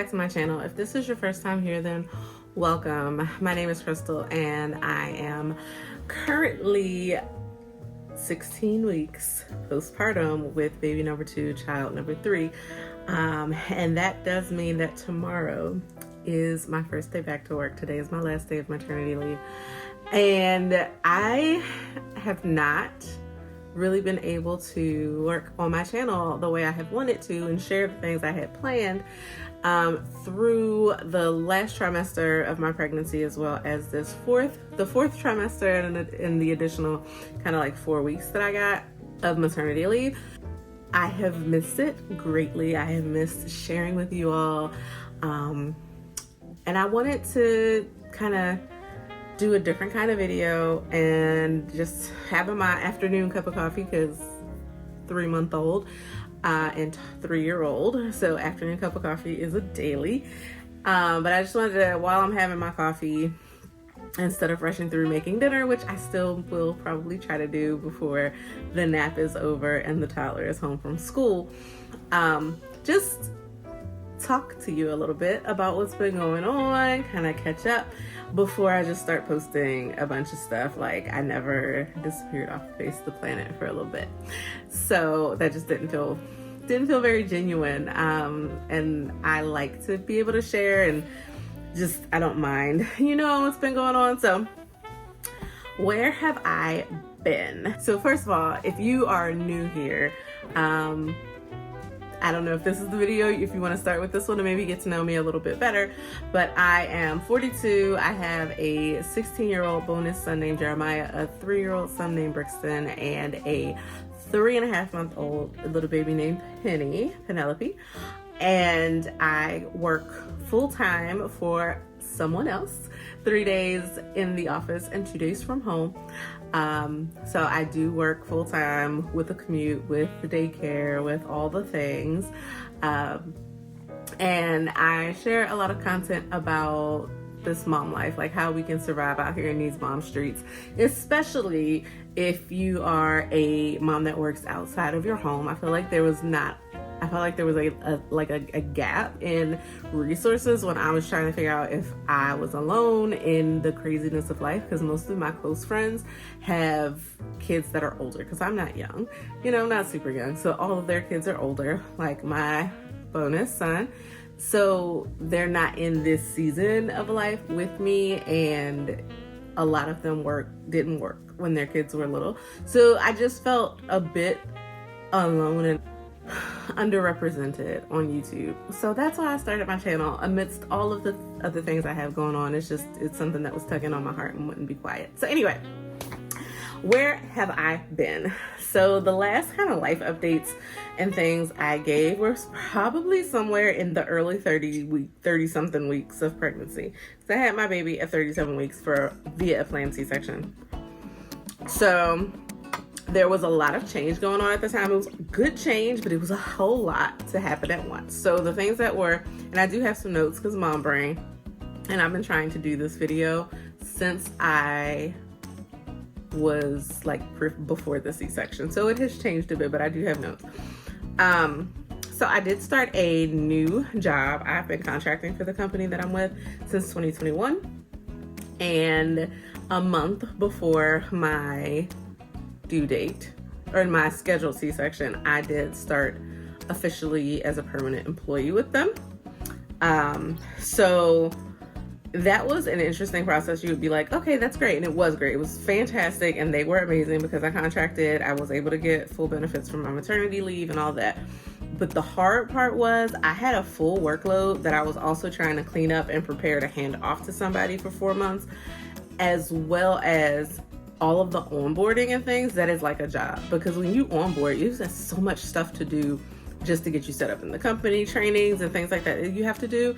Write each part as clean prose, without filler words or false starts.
back to my channel. If this is your first time here, then welcome. My name is Crystal and I am currently 16 weeks postpartum with baby number 2, child number 3. And that does mean that tomorrow is my first day back to work. Today is my last day of maternity leave. And I have not really been able to work on my channel the way I have wanted to and share the things I had planned through the last trimester of my pregnancy, as well as the fourth trimester and the additional kind of like 4 weeks that I got of maternity leave. I have missed it greatly. I have missed sharing with you all. And I wanted to kind of do a different kind of video and just having my afternoon cup of coffee, because 3-month-old and 3-year-old, so afternoon cup of coffee is a daily. But I just wanted to, while I'm having my coffee, instead of rushing through making dinner, which I still will probably try to do before the nap is over and the toddler is home from school, just talk to you a little bit about what's been going on, kind of catch up before I just start posting a bunch of stuff like I never disappeared off the face of the planet for a little bit. So that just didn't feel very genuine. And I like to be able to share, and just, I don't mind, what's been going on. So where have I been? So first of all, if you are new here, I don't know if this is the video, if you want to start with this one to maybe get to know me a little bit better, but I am 42. I have a 16-year-old bonus son named Jeremiah, a 3-year-old son named Brixton, and a 3.5-month-old little baby named Penelope. And I work full-time for someone else, 3 days in the office and 2 days from home. So I do work full-time with a commute, with the daycare, with all the things. And I share a lot of content about this mom life, like how we can survive out here in these mom streets, especially if you are a mom that works outside of your home. I felt like there was a gap in resources when I was trying to figure out if I was alone in the craziness of life, because most of my close friends have kids that are older, because I'm not young, not super young. So all of their kids are older, like my bonus son. So they're not in this season of life with me, and a lot of them didn't work when their kids were little. So I just felt a bit alone and underrepresented on YouTube. So that's why I started my channel amidst all of the other things I have going on. It's something that was tugging on my heart and wouldn't be quiet. So anyway, where have I been? So the last kind of life updates and things I gave was probably somewhere in the early 30-something weeks of pregnancy. So I had my baby at 37 weeks via a planned C-section. So there was a lot of change going on at the time. It was good change, but it was a whole lot to happen at once. So the things that were, and I do have some notes because mom brain, and I've been trying to do this video since I was before the C-section. So it has changed a bit, but I do have notes. So I did start a new job. I've been contracting for the company that I'm with since 2021. And a month before my due date, or in my scheduled C-section, I did start officially as a permanent employee with them. So that was an interesting process. You would be like, okay, that's great. And it was great. It was fantastic. And they were amazing because I contracted. I was able to get full benefits from my maternity leave and all that. But the hard part was I had a full workload that I was also trying to clean up and prepare to hand off to somebody for 4 months, as well as all of the onboarding and things. That is like a job, because when you onboard, you have so much stuff to do just to get you set up in the company, trainings and things like that you have to do.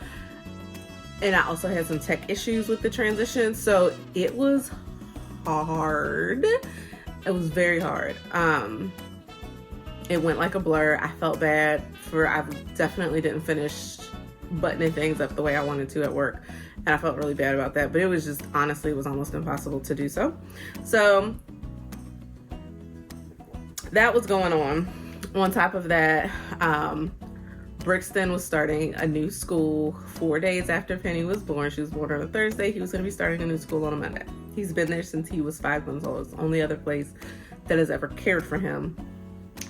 And I also had some tech issues with the transition, so it was hard. It was very hard. It went like a blur. I felt bad I definitely didn't finish buttoning things up the way I wanted to at work. And I felt really bad about that, but it was just, honestly, it was almost impossible to do so. So that was going on. On top of that, Brixton was starting a new school 4 days after Penny was born. She was born on a Thursday. He was going to be starting a new school on a Monday. He's been there since he was 5 months old. It's the only other place that has ever cared for him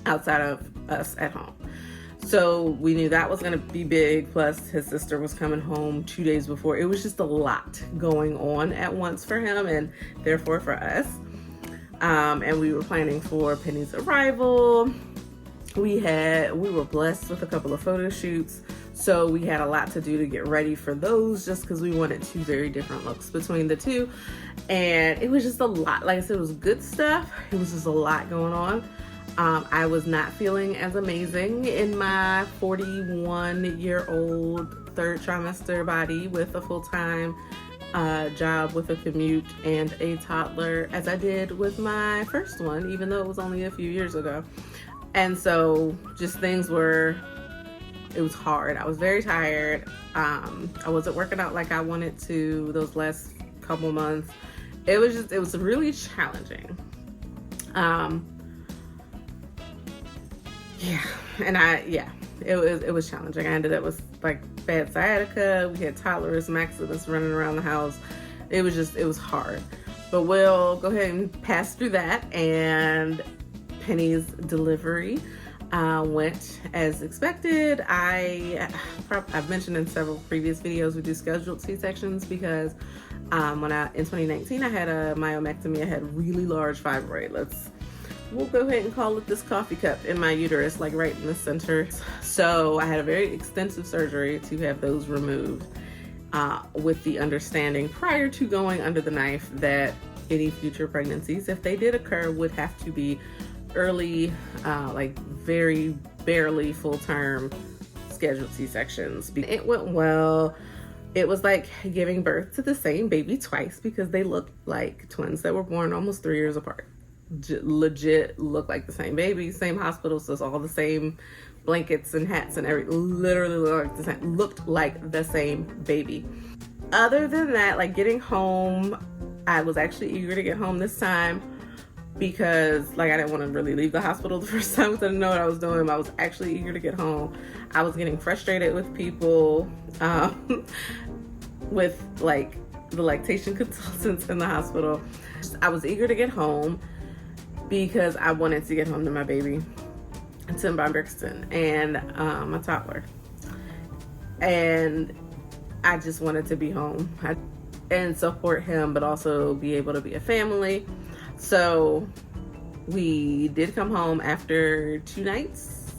outside of us at home. So we knew that was going to be big. Plus his sister was coming home 2 days before. It was just a lot going on at once for him and therefore for us. And we were planning for Penny's arrival. We were blessed with a couple of photo shoots. So we had a lot to do to get ready for those, just because we wanted two very different looks between the two. And it was just a lot. Like I said, it was good stuff. It was just a lot going on. I was not feeling as amazing in my 41-year-old third trimester body with a full-time job with a commute and a toddler as I did with my first one, even though it was only a few years ago. And so just it was hard. I was very tired. I wasn't working out like I wanted to those last couple months. It was really challenging. It was challenging. I ended up with like bad sciatica. We had toddlers, Maximus running around the house. It was hard. But we'll go ahead and pass through that. And Penny's delivery went as expected. I've mentioned in several previous videos we do scheduled C-sections because in 2019 I had a myomectomy. I had really large fibroid. We'll go ahead and call it this coffee cup in my uterus, like right in the center. So I had a very extensive surgery to have those removed, with the understanding prior to going under the knife that any future pregnancies, if they did occur, would have to be early, like very barely full-term scheduled C-sections. It went well. It was like giving birth to the same baby twice because they looked like twins that were born almost 3 years apart. Legit look like the same baby, same hospital, so it's all the same blankets and hats and everything. Literally looked like the same baby. Other than that, like getting home, I was actually eager to get home this time because like I didn't want to really leave the hospital the first time because I didn't know what I was doing. I was actually eager to get home. I was getting frustrated with people, with like the lactation consultants in the hospital. I was eager to get home because I wanted to get home to my baby, Tim by Brixton, and my toddler. And I just wanted to be home and support him, but also be able to be a family. So we did come home after 2 nights.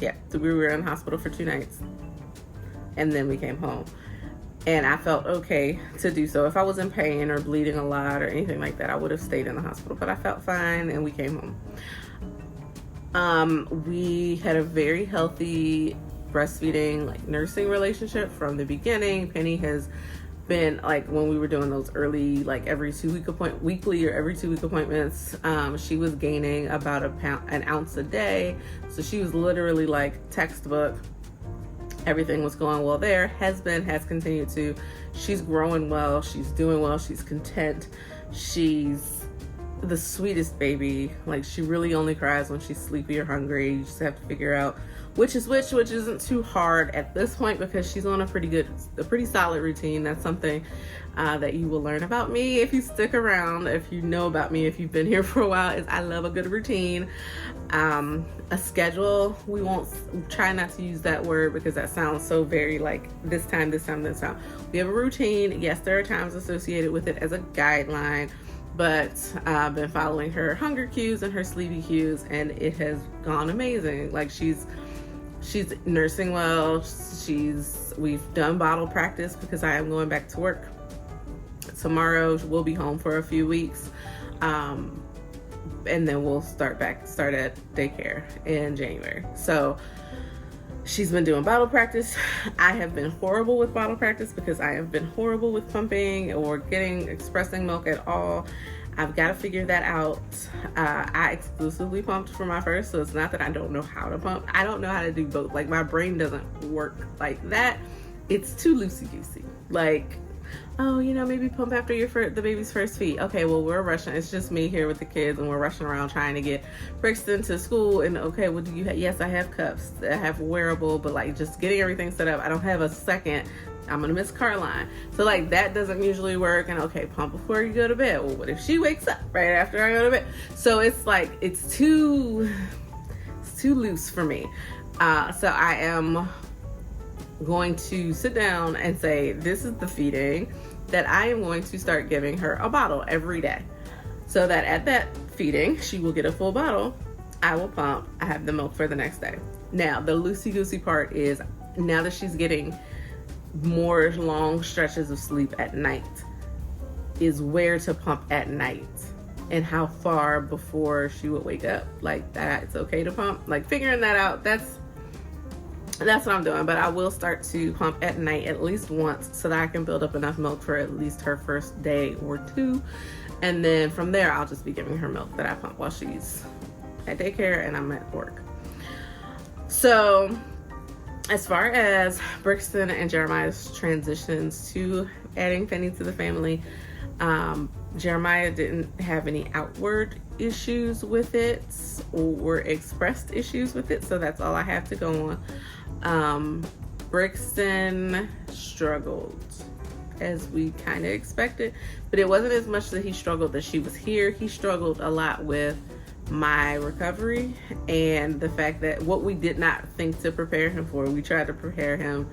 Yeah, so we were in the hospital for 2 nights. And then we came home. And I felt okay to do so. If I was in pain or bleeding a lot or anything like that, I would have stayed in the hospital. But I felt fine and we came home. We had a very healthy breastfeeding, like nursing relationship from the beginning. Penny has been like, when we were doing those early, like weekly or every 2 week appointments, she was gaining about an ounce a day. So she was literally like textbook. Everything was going well there. Has continued to. She's growing well. She's doing well. She's content. She's the sweetest baby. Like, she really only cries when she's sleepy or hungry. You just have to figure out which is which isn't too hard at this point because she's on a pretty solid routine. That's something that you will learn about me if you stick around. If you know about me, if you've been here for a while, is I love a good routine. A schedule, we won't try not to use that word because that sounds so very like this time. We have a routine. Yes, there are times associated with it as a guideline, but I've been following her hunger cues and her sleepy cues, and it has gone amazing. Like, she's nursing well. We've done bottle practice because I am going back to work tomorrow. We'll be home for a few weeks. And then we'll start at daycare in January. So she's been doing bottle practice. I have been horrible with bottle practice because I have been horrible with pumping or expressing milk at all. I've got to figure that out. I exclusively pumped for my first, so it's not that I don't know how to pump. I don't know how to do both. Like, my brain doesn't work like that. It's too loosey-goosey. Like, oh, maybe pump after the baby's first feed. Okay, well, we're rushing. It's just me here with the kids, and we're rushing around trying to get Brixton to school. And okay, what do you have? Yes, I have cups. I have wearable, but like just getting everything set up. I don't have a second. I'm gonna miss Carline. So like that doesn't usually work. And okay, pump before you go to bed. Well, what if she wakes up right after I go to bed? So it's like it's too loose for me. So I am going to sit down and say, this is the feeding that I am going to start giving her a bottle every day, so that at that feeding she will get a full bottle. I will pump. I have the milk for the next day. Now the loosey-goosey part is, now that she's getting more long stretches of sleep at night, is where to pump at night and how far before she would wake up. Like that, it's okay to pump. Like figuring that out, that's what I'm doing. But I will start to pump at night at least once, so that I can build up enough milk for at least her first day or two. And then from there, I'll just be giving her milk that I pump while she's at daycare and I'm at work. So as far as Brixton and Jeremiah's transitions to adding Penny to the family, Jeremiah didn't have any outward issues with it or expressed issues with it, so that's all I have to go on. Brixton struggled, as we kind of expected, but it wasn't as much that he struggled that she was here. He struggled a lot with my recovery and the fact that what we did not think to prepare him for, we tried to prepare him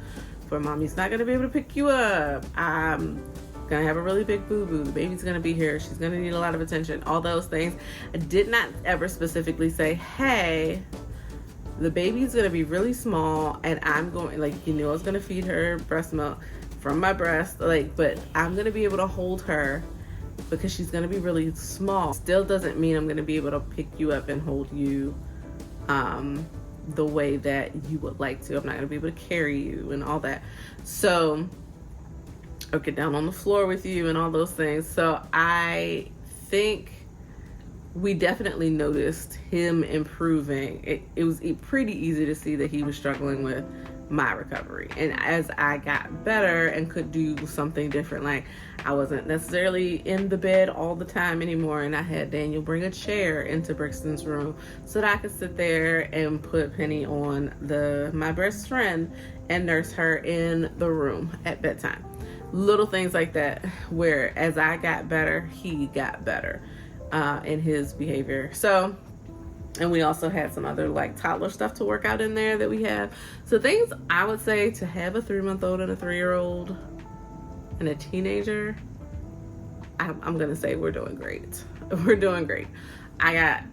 for, mommy's not going to be able to pick you up. I'm gonna have a really big boo-boo. The baby's gonna be here. She's gonna need a lot of attention. All those things. I did not ever specifically say, hey, the baby's gonna be really small and I'm going, like, I was gonna feed her breast milk from my breast, like, but I'm gonna be able to hold her because she's gonna be really small. Still doesn't mean I'm gonna be able to pick you up and hold you the way that you would like to. I'm not gonna be able to carry you and all that. So, or get down on the floor with you and all those things. So I think we definitely noticed him improving. It was pretty easy to see that he was struggling with my recovery. And as I got better and could do something different, like I wasn't necessarily in the bed all the time anymore, and I had Daniel bring a chair into Brixton's room so that I could sit there and put Penny on my best friend and nurse her in the room at bedtime. Little things like that, where as I got better, he got better in his behavior. So, and we also had some other like toddler stuff to work out in there that we have. So things I would say to have a 3-month-old and a 3-year-old and a teenager, I'm gonna say we're doing great. We're doing great. I got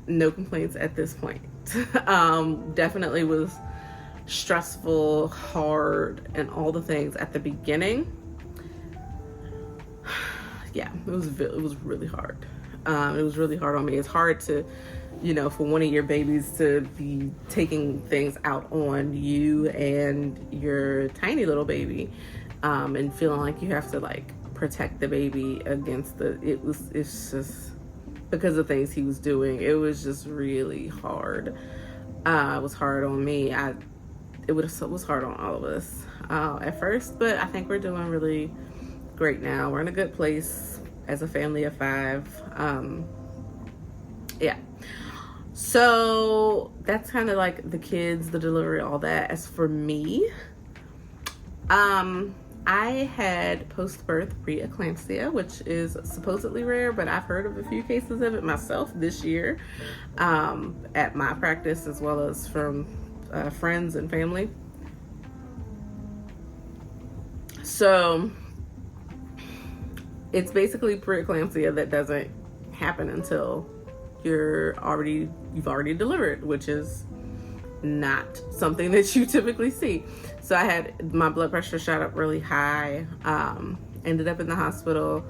no complaints at this point. Definitely was stressful, hard, and all the things at the beginning. Yeah, it was really hard. It was really hard on me. It's hard to, for one of your babies to be taking things out on you and your tiny little baby, and feeling like you have to like protect the baby against it's just because of things he was doing. It was just really hard. It was hard on me. It was hard on all of us at first, but I think we're doing really great now. We're in a good place as a family of 5. Yeah. So that's kind of like the kids, the delivery, all that. As for me, I had post-birth preeclampsia, which is supposedly rare, but I've heard of a few cases of it myself this year at my practice, as well as from friends and family. So it's basically preeclampsia that doesn't happen until you've already delivered, which is not something that you typically see. So I had my blood pressure shot up really high, ended up in the hospital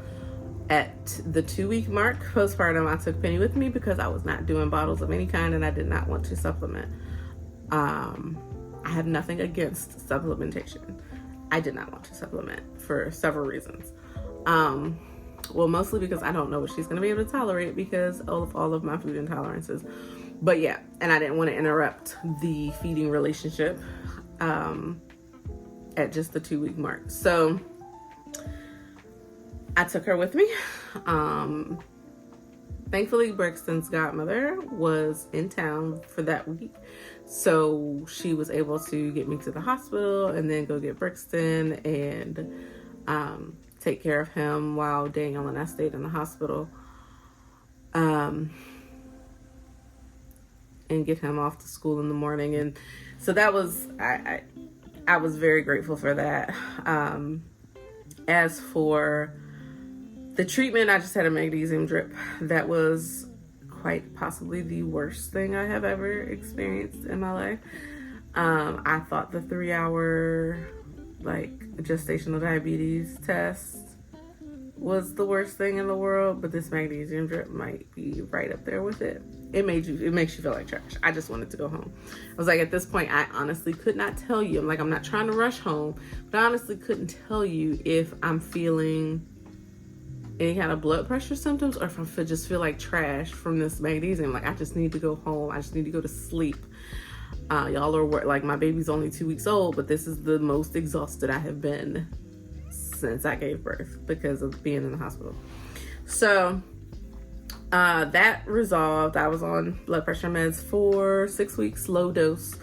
at the 2-week mark. Postpartum, I took Penny with me because I was not doing bottles of any kind and I did not want to supplement. I have nothing against supplementation. I did not want to supplement for several reasons. Well, mostly because I don't know what she's going to be able to tolerate because of all of my food intolerances. But yeah, and I didn't want to interrupt the feeding relationship at just the 2-week mark. So I took her with me. Thankfully, Brixton's godmother was in town for that week, so she was able to get me to the hospital and then go get Brixton and take care of him while Daniel and I stayed in the hospital, and get him off to school in the morning. And so that was, I was very grateful for that. As for the treatment, I just had a magnesium drip. That was quite possibly the worst thing I have ever experienced in my life. I thought the 3-hour gestational diabetes test was the worst thing in the world, but this magnesium drip might be right up there with it. It makes you feel like trash. I just wanted to go home. I was like, at this point, I honestly could not tell you. I'm not trying to rush home, but I honestly couldn't tell you if I'm feeling any kind of blood pressure symptoms or if I just feel like trash from this magnesium. I just need to go home. I just need to go to sleep. Y'all are my baby's only 2 weeks old, but this is the most exhausted I have been since I gave birth because of being in the hospital. So that resolved. I was on blood pressure meds for 6 weeks, low dose,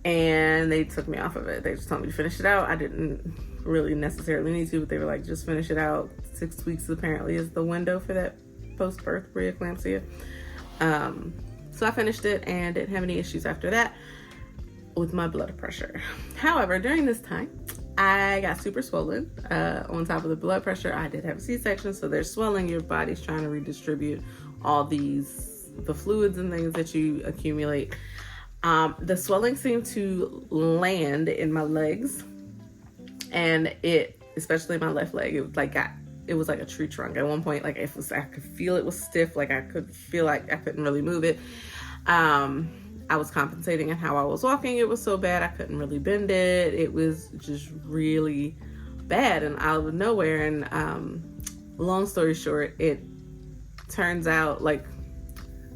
and they took me off of it. They just told me to finish it out. I didn't really necessarily need to, but they were like, just finish it out. 6 weeks apparently is the window for that post-birth preeclampsia. So I finished it and didn't have any issues after that with my blood pressure. However, during this time, I got super swollen. On top of the blood pressure, I did have a C-section, so there's swelling. Your body's trying to redistribute all the fluids and things that you accumulate. The swelling seemed to land in my legs, and especially my left leg, it was like a tree trunk. At one point, I could feel it was stiff. I could feel like I couldn't really move it. I was compensating in how I was walking. It was so bad I couldn't really bend it. It was just really bad and out of nowhere. And long story short, it turns out, I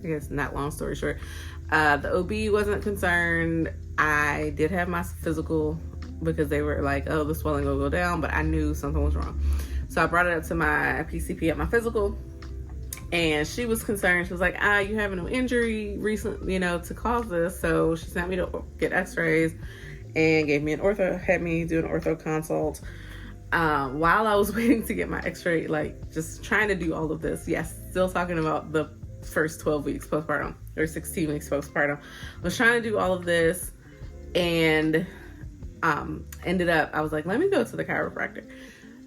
guess not long story short, the OB wasn't concerned. I did have my physical because they were like, oh, the swelling will go down, but I knew something was wrong. So I brought it up to my PCP at my physical, and she was concerned. She was like, you have no injury recently, to cause this. So she sent me to get x-rays and gave me had me do an ortho consult. While I was waiting to get my x-ray, just trying to do all of this. Yes, still talking about the first 12 weeks postpartum or 16 weeks postpartum. I was trying to do all of this and ended up, I was like, let me go to the chiropractor.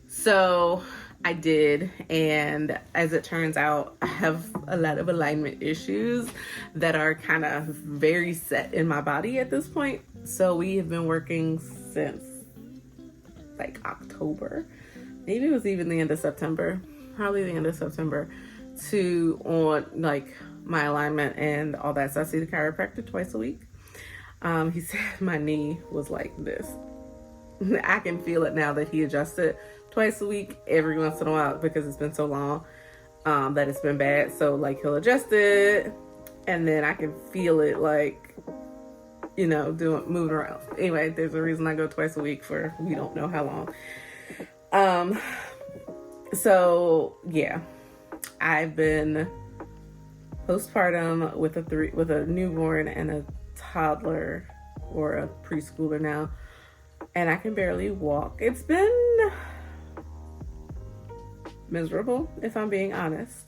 So I did, and as it turns out, I have a lot of alignment issues that are kind of very set in my body at this point. So we have been working since October, maybe it was even the end of September, probably the end of September, on my alignment and all that. So I see the chiropractor twice a week. He said my knee was like this. I can feel it now that he adjusted twice a week every once in a while because it's been so long that it's been bad. So he'll adjust it and then I can feel it moving around. Anyway, there's a reason I go twice a week for we don't know how long. So yeah, I've been postpartum with a newborn and a toddler or a preschooler now, and I can barely walk. It's been miserable, if I'm being honest.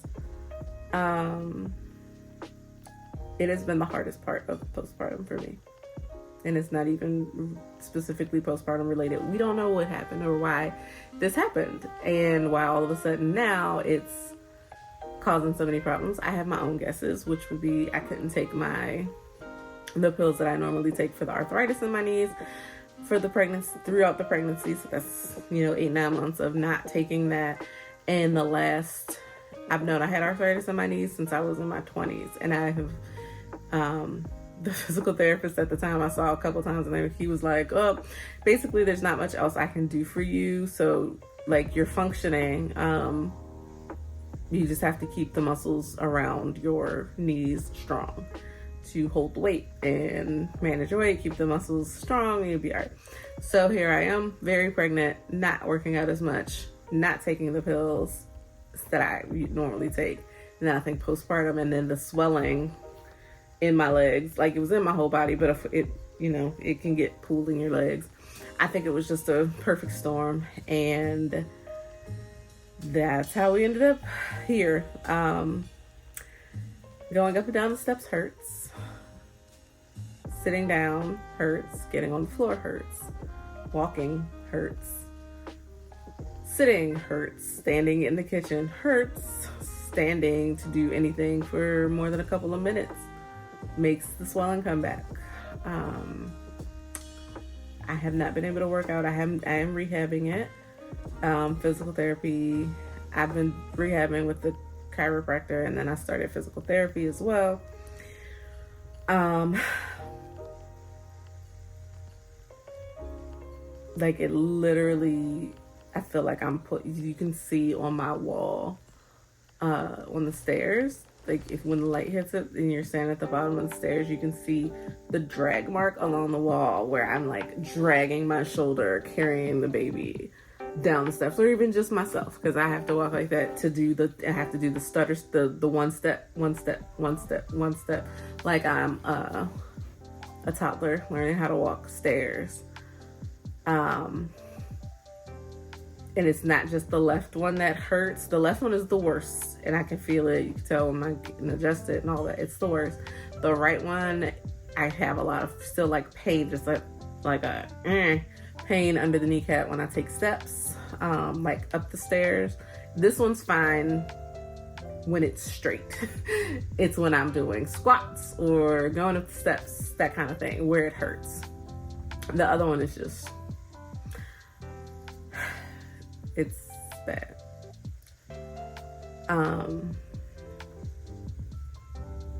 It has been the hardest part of postpartum for me, and it's not even specifically postpartum related. We don't know what happened or why this happened, and why all of a sudden now it's causing so many problems. I have my own guesses, which would be I couldn't take the pills that I normally take for the arthritis in my knees for the pregnancy, throughout the pregnancy. So that's 8-9 months of not taking that. And I've known I had arthritis in my knees since I was in my 20s, and I have the physical therapist at the time I saw a couple times, and he was like, oh, basically there's not much else I can do for you. So you're functioning. You just have to keep the muscles around your knees strong to hold the weight and manage your weight, keep the muscles strong, and you'll be all right. So here I am, very pregnant, not working out as much, not taking the pills that I normally take. And then I think postpartum, and then the swelling in my legs, like it was in my whole body, but if it, it can get pooled in your legs. I think it was just a perfect storm, and that's how we ended up here. Going up and down the steps hurts. Sitting down hurts. Getting on the floor hurts. Walking hurts. Sitting hurts. Standing in the kitchen hurts. Standing to do anything for more than a couple of minutes makes the swelling come back. I have not been able to work out. I am rehabbing it. Physical therapy. I've been rehabbing with the chiropractor, and then I started physical therapy as well. Like it literally, I feel like you can see on my wall, on the stairs, like when the light hits it and you're standing at the bottom of the stairs, you can see the drag mark along the wall where I'm like dragging my shoulder, carrying the baby down the steps, or even just myself, because I have to walk like that I have to do the stutter, the one step, like I'm a toddler learning how to walk stairs. And it's not just the left one that hurts. The left one is the worst, and I can feel it. You can tell when I can adjust it and all that. It's the worst. The right one, I have a lot of still like pain, just like a pain under the kneecap when I take steps, like up the stairs. This one's fine when it's straight. It's when I'm doing squats or going up the steps, that kind of thing, where it hurts. The other one is just, it's bad.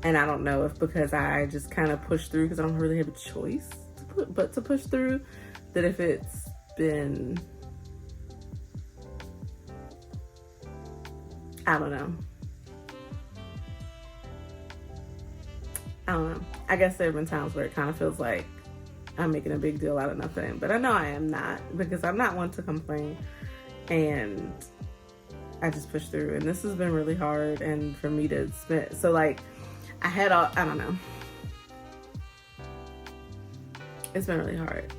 And I don't know if because I just kind of push through because I don't really have a choice to push through, that if it's been, I don't know. I guess there have been times where it kind of feels like I'm making a big deal out of nothing, but I know I am not, because I'm not one to complain, and I just push through. And this has been really hard, and for me to spend, so like I don't know. It's been really hard,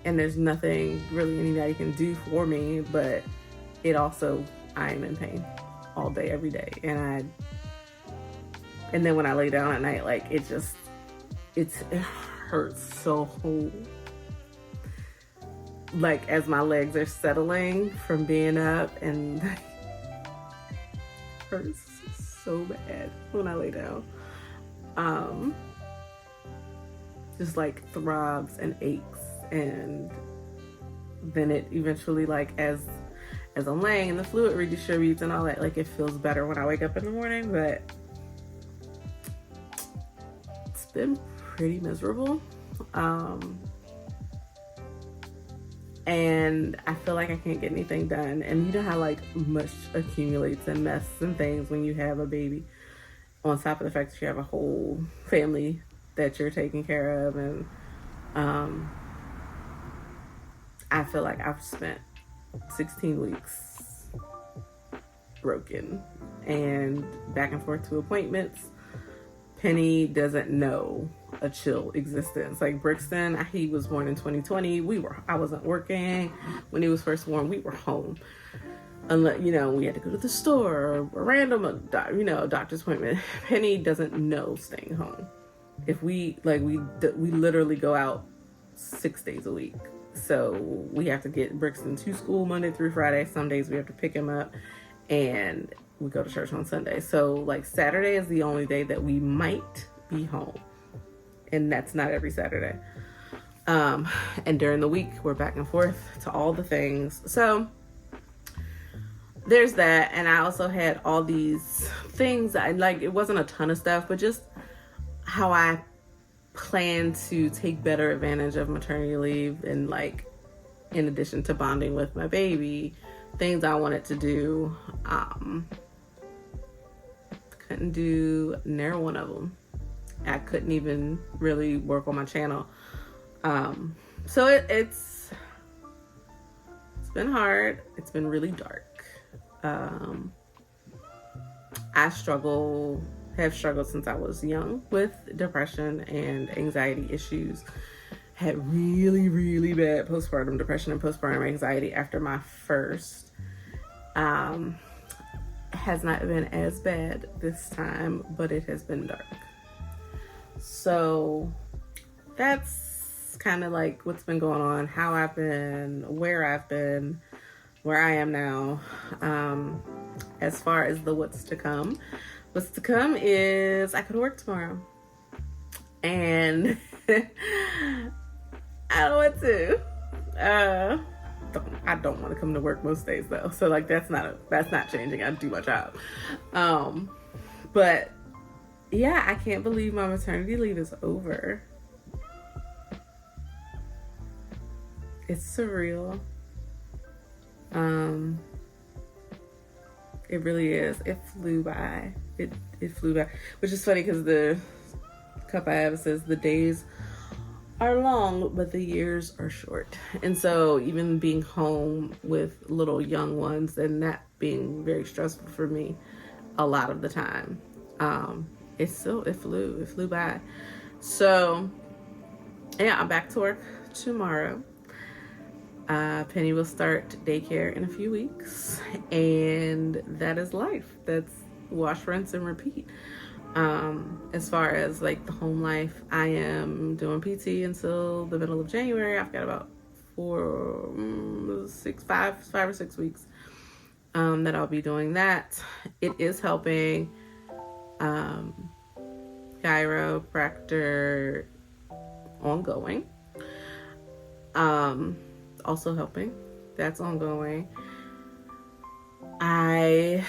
and there's nothing really anybody can do for me, but it also, I am in pain all day, every day. And then when I lay down at night, like it hurts so like as my legs are settling from being up, and like, hurts so bad when I lay down. Just like throbs and aches, and then it eventually, like as I'm laying, the fluid redistributes and all that, like it feels better when I wake up in the morning, but it's been pretty miserable. And I feel like I can't get anything done. And you know how like much accumulates and mess and things when you have a baby, on top of the fact that you have a whole family that you're taking care of. And I feel like I've spent 16 weeks broken and back and forth to appointments. Penny doesn't know a chill existence. Like Brixton, he was born in 2020. I wasn't working when he was first born. We were home. Unless, we had to go to the store or a random, doctor's appointment. Penny doesn't know staying home. If we literally go out 6 days a week. So we have to get Brixton to school Monday through Friday. Some days we have to pick him up, and we go to church on Sunday. So like Saturday is the only day that we might be home. And that's not every Saturday. And during the week, we're back and forth to all the things. So there's that. And I also had all these things. It wasn't a ton of stuff, but just how I plan to take better advantage of maternity leave, and like, in addition to bonding with my baby, things I wanted to do. Couldn't do near one of them. I couldn't even really work on my channel. So it's been hard. It's been really dark. I have struggled since I was young with depression and anxiety issues. Had really, really bad postpartum depression and postpartum anxiety after my first. Has not been as bad this time, but it has been dark. So that's kind of like what's been going on, how I've been, where I've been, where I am now. As far as the what's to come is I could work tomorrow. And I don't want to. I don't want to come to work most days though. So like that's not changing. I do my job. But yeah, I can't believe my maternity leave is over. It's surreal. It really is. It flew by. It flew by. Which is funny because the cup I have says the days are long, but the years are short. And so even being home with little young ones and that being very stressful for me a lot of the time, it flew by. So yeah, I'm back to work tomorrow. Penny will start daycare in a few weeks, and that is life. That's wash, rinse, and repeat. As far as like the home life, I am doing PT until the middle of January. I've got about 5 or 6 weeks that I'll be doing that. It is helping. Chiropractor ongoing. Also helping. That's ongoing. I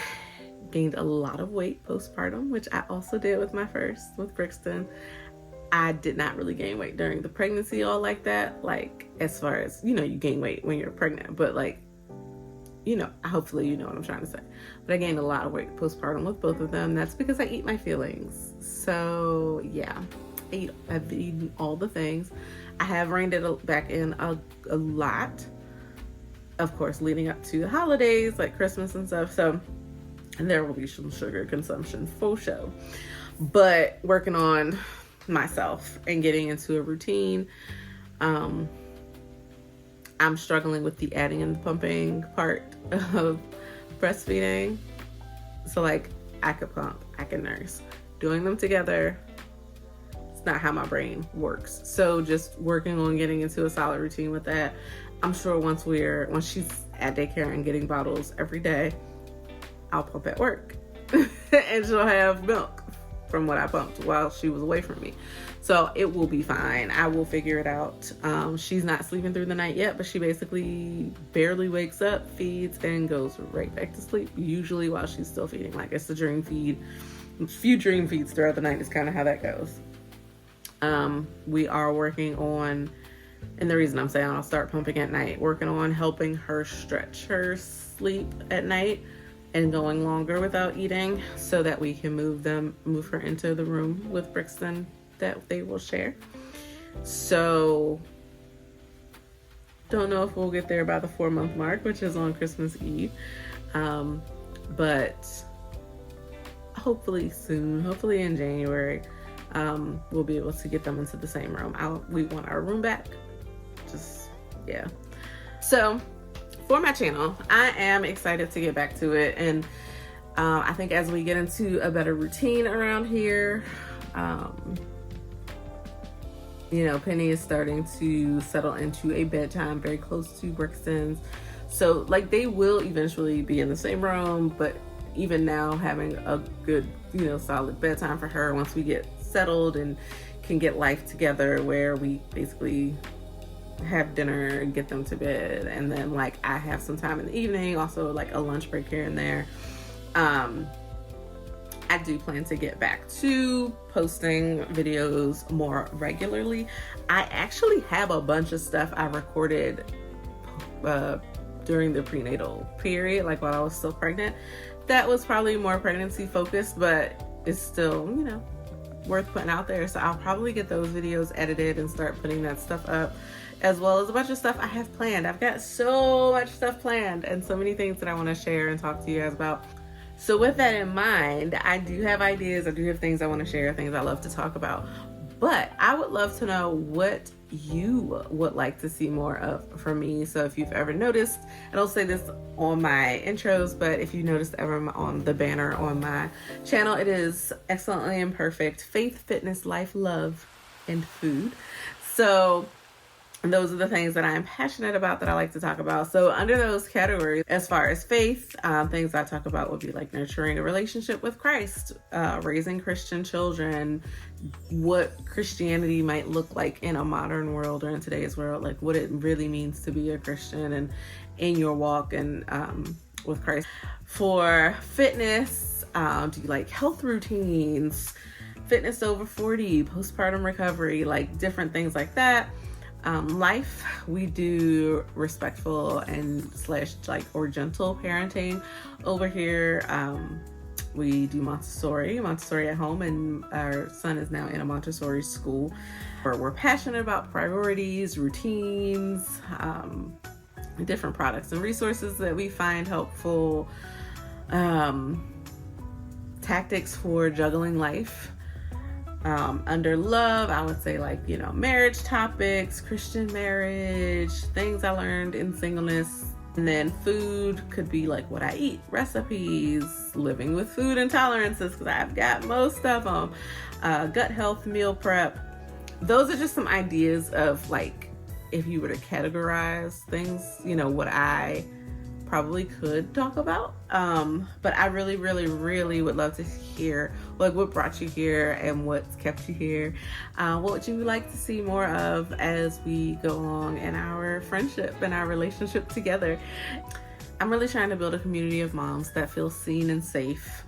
gained a lot of weight postpartum, which I also did with my first, with Brixton. I did not really gain weight during the pregnancy all like that. Like as far as, you gain weight when you're pregnant, but like, hopefully you know what I'm trying to say. But I gained a lot of weight postpartum with both of them. That's because I eat my feelings. So yeah, I've eaten all the things. I have reined it back in a lot, of course, leading up to the holidays like Christmas and stuff. So there will be some sugar consumption for sure. But working on myself and getting into a routine. I'm struggling with the adding and pumping part of breastfeeding. So like I could pump, I can nurse. Doing them together, it's not how my brain works. So just working on getting into a solid routine with that. I'm sure once she's at daycare and getting bottles every day, I'll pump at work and she'll have milk from what I pumped while she was away from me. So it will be fine. I will figure it out. She's not sleeping through the night yet, but she basically barely wakes up, feeds, and goes right back to sleep, usually while she's still feeding. Like it's a dream feed. A few dream feeds throughout the night is kind of how that goes. We are working on, and the reason I'm saying I'll start pumping at night, working on helping her stretch her sleep at night and going longer without eating so that we can move her into the room with Brixton that they will share. So don't know if we'll get there by the 4-month mark, which is on Christmas Eve. But hopefully soon, hopefully in January, we'll be able to get them into the same room. We want our room back. Yeah. So for my channel, I am excited to get back to it. And I think as we get into a better routine around here, Penny is starting to settle into a bedtime very close to Brixton's. So like they will eventually be in the same room, but even now having a good, solid bedtime for her once we get settled and can get life together where we basically have dinner and get them to bed, and then like I have some time in the evening, also like a lunch break here and there. I do plan to get back to posting videos more regularly. I actually have a bunch of stuff I recorded during the prenatal period, like while I was still pregnant. That was probably more pregnancy focused, but it's still, worth putting out there. So I'll probably get those videos edited and start putting that stuff up, as well as a bunch of stuff I have planned. I've got so much stuff planned and so many things that I want to share and talk to you guys about. So with that in mind, I do have ideas, I do have things I want to share, things I love to talk about. But I would love to know what you would like to see more of from me. So if you've ever noticed, I don't say this on my intros, but if you noticed ever on the banner on my channel, it is Excellently Imperfect, Faith, Fitness, Life, Love, and Food. So those are the things that I'm passionate about, that I like to talk about. So under those categories, as far as faith, things I talk about would be like nurturing a relationship with Christ, raising Christian children, what Christianity might look like in a modern world or in today's world, like what it really means to be a Christian and in your walk and with Christ. For fitness, do you like health routines, fitness over 40, postpartum recovery, like different things like that. Life, we do respectful and / or gentle parenting over here. We do Montessori at home, and our son is now in a Montessori school. We're passionate about priorities, routines, different products and resources that we find helpful, tactics for juggling life. Under love, I would say marriage topics, Christian marriage, things I learned in singleness. And then food could be like what I eat, recipes, living with food intolerances, because I've got most of them, gut health, meal prep. Those are just some ideas of if you were to categorize things, what I probably could talk about. But I really, really, really would love to hear what brought you here and what's kept you here. What would you like to see more of as we go along in our friendship and our relationship together? I'm really trying to build a community of moms that feel seen and safe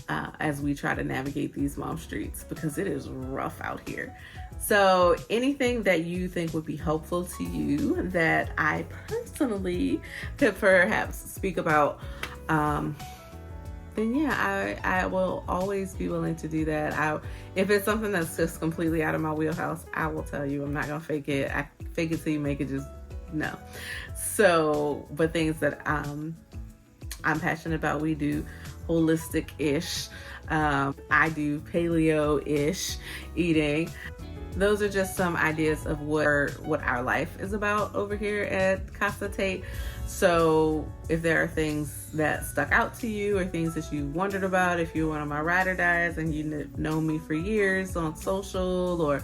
as we try to navigate these mom streets, because it is rough out here. So anything that you think would be helpful to you that I personally could perhaps speak about, then yeah, I will always be willing to do that. If it's something that's just completely out of my wheelhouse, I will tell you. I'm not gonna fake it. I fake it till you make it, just no. So, but things that I'm passionate about, we do holistic-ish. I do paleo-ish eating. Those are just some ideas of what our life is about over here at Casa Tate. So if there are things that stuck out to you or things that you wondered about, if you're one of my ride or dies and you've known me for years on social or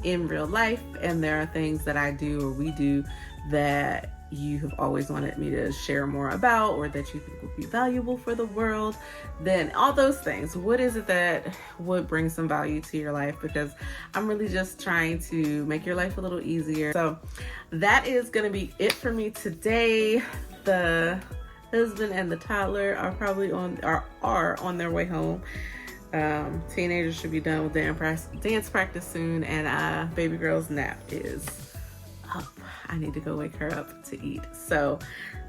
in real life, and there are things that I do or we do that you have always wanted me to share more about, or that you think would be valuable for the world, then all those things, what is it that would bring some value to your life? Because I'm really just trying to make your life a little easier. So that is going to be it for me today. The husband and the toddler are probably on their way home. Teenagers should be done with dance practice soon, and baby girl's nap is up. I need to go wake her up to eat. So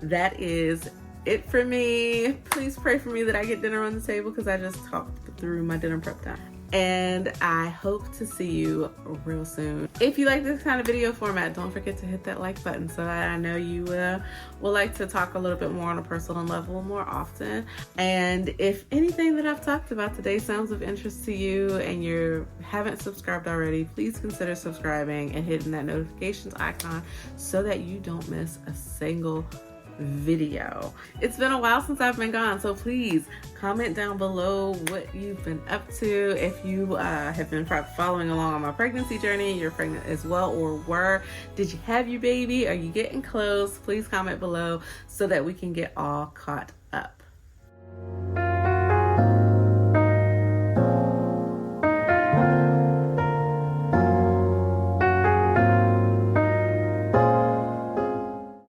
that is it for me. Please pray for me that I get dinner on the table, because I just talked through my dinner prep time. And I hope to see you real soon. If you like this kind of video format, don't forget to hit that like button so that I know you will like to talk a little bit more on a personal level more often. And if anything that I've talked about today sounds of interest to you and you haven't subscribed already, please consider subscribing and hitting that notifications icon so that you don't miss a single video. It's been a while since I've been gone, so please comment down below what you've been up to. If you have been following along on my pregnancy journey, you're pregnant as well, or did you have your baby? Are you getting close? Please comment below so that we can get all caught up.